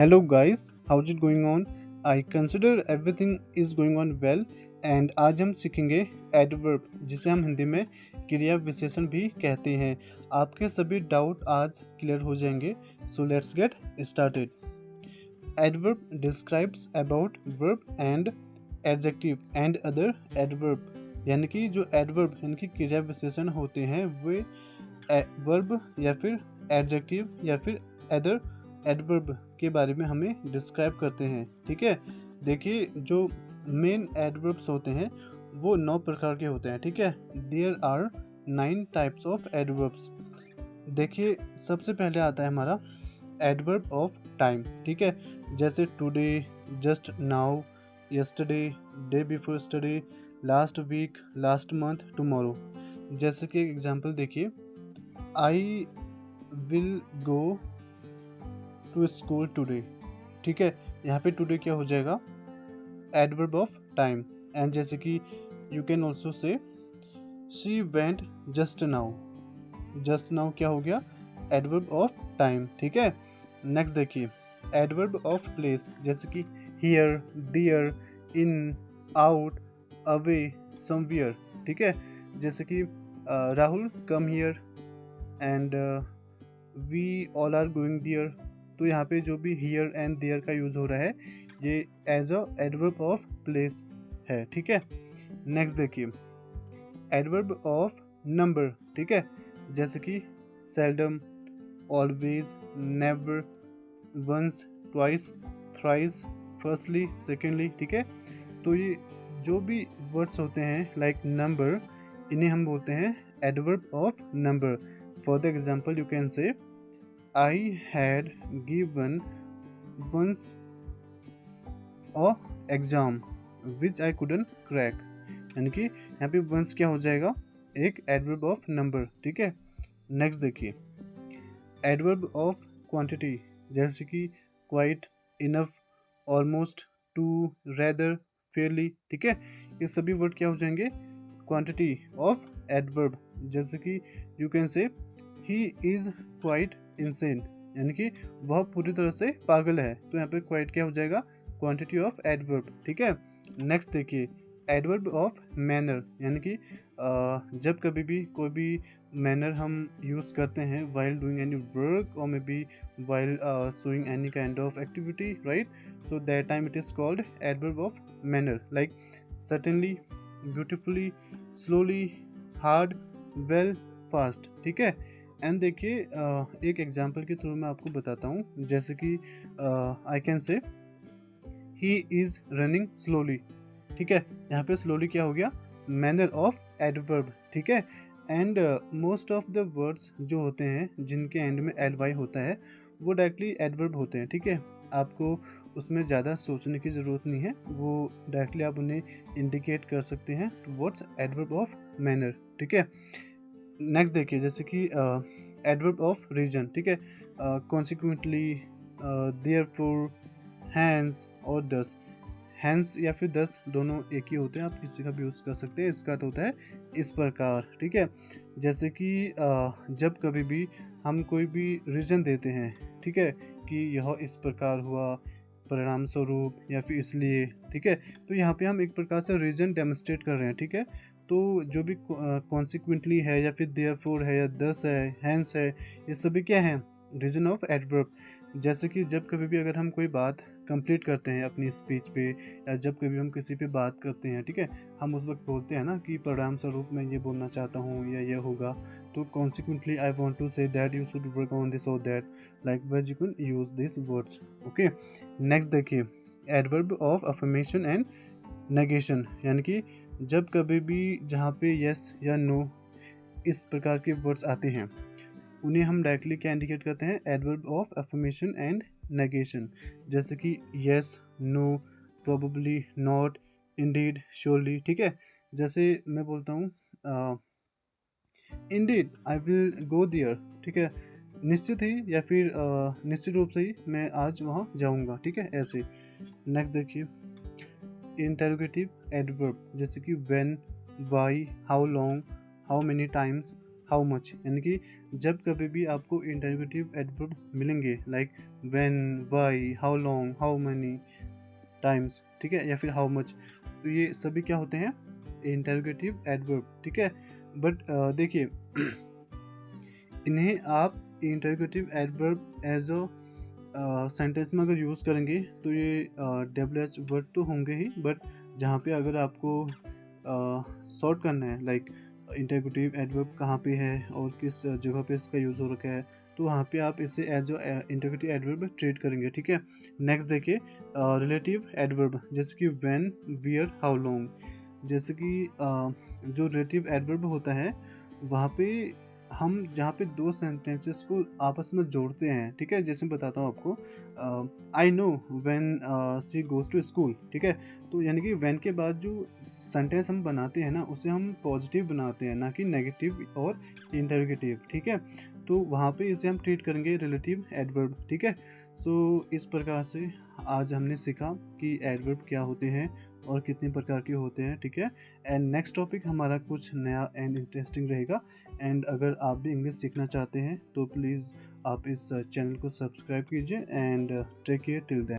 Hello guys, how's it going on? I consider everything is going on well and आज हम सीखेंगे adverb जिसे हम हिंदी में क्रिया विशेषण भी कहते हैं। आपके सभी डाउट आज क्लियर हो जाएंगे। So let's get started. Adverb describes about verb and adjective and other adverb, यानी कि जो एडवर्ब यानी कि क्रिया विशेषण होते हैं वे वर्ब या फिर एडजेक्टिव या फिर अदर एडवर्ब के बारे में हमें डिस्क्राइब करते हैं। ठीक है, देखिए जो मेन एडवर्ब्स होते हैं वो 9 प्रकार के होते हैं। ठीक है, there are 9 types of adverbs. देखिए सबसे पहले आता है हमारा एडवर्ब ऑफ टाइम। ठीक है, जैसे today, just now, yesterday, day before yesterday, last week, last month, tomorrow. जैसे कि एग्जांपल देखिए, I will go to school today. ठीक है, यहाँ पे टुडे क्या हो जाएगा, एडवर्ब ऑफ टाइम। एंड जैसे कि you can also say she went just now. Just now क्या हो गया, एडवर्ब ऑफ टाइम। ठीक है, नेक्स्ट देखिए एडवर्ब ऑफ प्लेस, जैसे कि here, there, in, out, away, somewhere. ठीक है, जैसे कि Rahul come here and we all are going there. तो यहाँ पे जो भी हियर एंड देयर का यूज़ हो रहा है ये as a adverb of place है। ठीक है, नेक्स्ट देखिए एडवर्ब ऑफ नंबर। ठीक है, जैसे कि seldom, always, never, once, twice, thrice, firstly, secondly. ठीक है, तो ये जो भी वर्ड्स होते हैं लाइक नंबर, इन्हें हम बोलते हैं adverb of number. For the example you can say I had given once a exam which I couldn't crack। यानी कि यहाँ पे once क्या हो जाएगा, एक एडवर्ब ऑफ नंबर। ठीक है, नेक्स्ट देखिए एडवर्ब ऑफ क्वांटिटी, जैसे कि quite, enough, almost, too, rather, fairly. ठीक है, ये सभी वर्ड क्या हो जाएंगे, क्वांटिटी ऑफ एडवर्ब। जैसे कि you can say he is quite insane, यानी कि वह पूरी तरह से पागल है। तो यहाँ पे क्वाइट क्या हो जाएगा, क्वांटिटी ऑफ एडवर्ब। ठीक है, नेक्स्ट देखिए एडवर्ब ऑफ मैनर, यानी कि जब कभी भी कोई भी मैनर हम यूज़ करते हैं वाइल डूइंग एनी वर्क और may be while showing any kind of activity, right? So that time it is called adverb of manner, like certainly, beautifully, slowly, hard, well, fast. ठीक है, and देखिए एक example के through मैं आपको बताता हूँ, जैसे कि I can say he is running slowly. ठीक है, यहाँ पे स्लोली क्या हो गया, मैनर ऑफ एडवर्ब। ठीक है, and most of the words जो होते हैं जिनके एंड में एल वाई होता है वो डायरेक्टली एडवर्ब होते हैं। ठीक है, आपको उसमें ज़्यादा सोचने की ज़रूरत नहीं है, वो डायरेक्टली आप उन्हें इंडिकेट कर सकते हैं टुवर्ड्स एडवर्ब ऑफ मैनर। ठीक है, नेक्स्ट देखिए जैसे कि एडवर्ब ऑफ रीजन। ठीक है, कॉन्सिक्वेंटली, देयरफॉर, हैंस और दस। हैंस या फिर दस दोनों एक ही होते हैं, आप किसी का भी यूज़ कर सकते हैं। इसका अर्थ होता है इस प्रकार। ठीक है, जैसे कि जब कभी भी हम कोई भी रीजन देते हैं, ठीक है, कि यह इस प्रकार हुआ परिणाम स्वरूप या फिर इसलिए। ठीक है, तो यहाँ पे हम एक प्रकार से रीजन डेमोन्स्ट्रेट कर रहे हैं। ठीक है, तो जो भी कॉन्सिक्वेंटली है या फिर देयरफॉर है या दस है, हैंस है, ये सभी क्या हैं, रीजन ऑफ एडवर्ब। जैसे कि जब कभी भी अगर हम कोई बात कंप्लीट करते हैं अपनी स्पीच पे या जब कभी हम किसी पे बात करते हैं, ठीक है, हम उस वक्त बोलते हैं ना कि परिणाम स्वरूप मैं ये बोलना चाहता हूँ या ये होगा, तो consequently I want to say that you should work on this और that, likewise you can use this words. Okay, next देखिए adverb of affirmation and negation, यानी कि जब कभी भी जहाँ पे यस या नो इस प्रकार के वर्ड्स आते हैं उन्हें हम डायरेक्टली क्या इंडिकेट करते हैं, adverb of affirmation and negation. जैसे कि yes, no, probably, not, indeed, surely. ठीक है, जैसे मैं बोलता हूँ indeed I will go there. ठीक है, निश्चित ही या फिर निश्चित रूप से ही मैं आज वहाँ जाऊँगा। ठीक है, ऐसे। नेक्स्ट देखिए इंटेरोगेटिव एडवर्ब, जैसे कि when, why, how long, how many times, how much. यानी कि जब कभी भी आपको इंटेरोगेटिव एडवर्ब मिलेंगे like when, why, how long, how many times, ठीक है, या फिर हाउ मच। तो ये सभी क्या होते हैं, इंटरोगेटिव एडवर्ब, ठीक है। बट देखिए इन्हें आप interrogative adverb as a sentence में अगर यूज़ करेंगे तो ये डब्ल्यू एच वर्ड तो होंगे ही, बट जहाँ पे अगर आपको सॉर्ट करना है, लाइक इंटरोगेटिव एडवर्ब कहाँ पे है और किस जगह पे इसका यूज़ हो रखा है, तो वहाँ पे आप इसे एज इंटरोगेटिव एडवर्ब ट्रीट करेंगे, ठीक है। नेक्स्ट देखिए रिलेटिव एडवर्ब, जैसे कि व्हेन, वेयर, हाउ लॉन्ग। जैसे कि जो रिलेटिव एडवर्ब होता है वहाँ पे हम जहाँ पे दो सेंटेंसेस को आपस में जोड़ते हैं, ठीक है। जैसे मैं बताता हूँ आपको, I know when she goes to school, ठीक है। तो यानी कि व्हेन के बाद जो सेंटेंस हम बनाते हैं ना, उसे हम पॉजिटिव बनाते हैं, ना कि नेगेटिव और इंटरोगेटिव, ठीक है। तो वहाँ पे इसे हम ट्रीट करेंगे रिलेटिव एडवर्ब, ठीक है। सो इस प्रकार से आज हमने सीखा कि एडवर्ब क्या होते हैं और कितने प्रकार के होते हैं, ठीक है। एंड नेक्स्ट टॉपिक हमारा कुछ नया एंड इंटरेस्टिंग रहेगा। एंड अगर आप भी इंग्लिश सीखना चाहते हैं तो प्लीज़ आप इस चैनल को सब्सक्राइब कीजिए and take care till then.